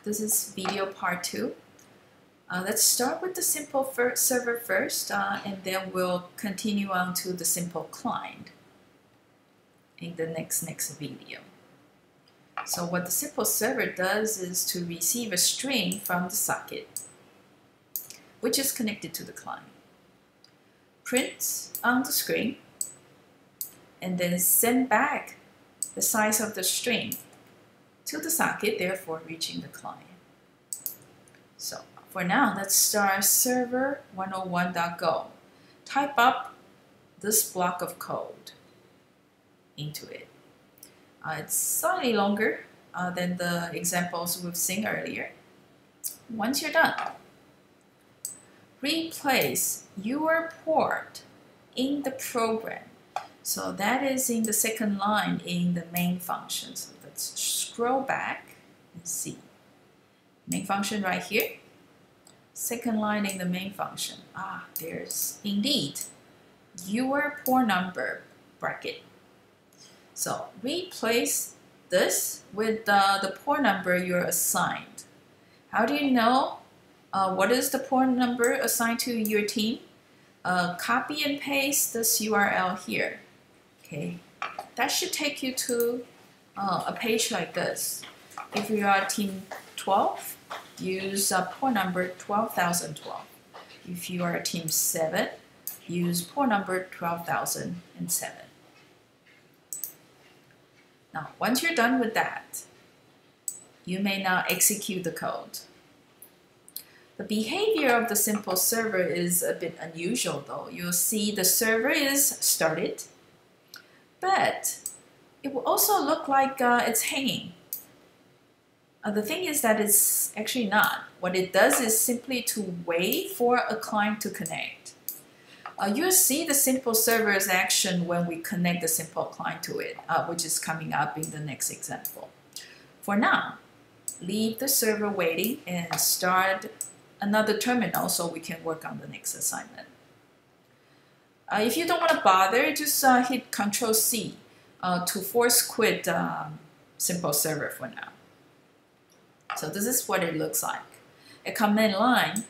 This is video part 2. Let's start with the simple server first, and then we'll continue on to the simple client in the next video. So what the simple server does is to receive a string from the socket, which is connected to the client, prints on the screen, and then send back the size of the string to the socket, therefore reaching the client. So for now, let's start server 101.go. Type up this block of code into it. It's slightly longer than the examples we've seen earlier. Once you're done, replace your port in the program. So that is in the second line in the main function. So let's scroll back and see. Main function right here. Second line in the main function. There's indeed your port number bracket. So replace this with the port number you're assigned. How do you know what is the port number assigned to your team? Copy and paste this URL here. Okay, that should take you to a page like this. If you are team 12, use port number 12,012. If you are team 7, use port number 12,007. Now, once you're done with that, you may now execute the code. The behavior of the simple server is a bit unusual though. You'll see the server is started, but it will also look like it's hanging. The thing is that it's actually not. What it does is simply to wait for a client to connect. You'll see the simple server's action when we connect the simple client to it, which is coming up in the next example. For now, leave the server waiting and start another terminal so we can work on the next assignment. If you don't want to bother, just hit Ctrl+C to force quit simple server for now. So this is what it looks like. A command line,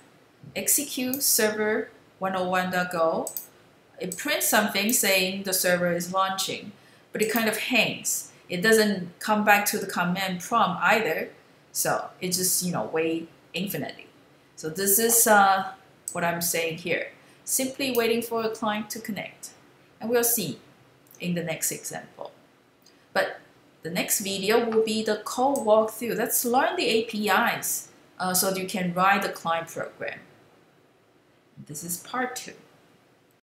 execute server 101.go. It prints something saying the server is launching, but it kind of hangs. It doesn't come back to the command prompt either, so it just wait infinitely. So this is what I'm saying here. Simply waiting for a client to connect, and we'll see in the next example. But the next video will be the code walkthrough. Let's learn the APIs so that you can write the client program. This is part 2.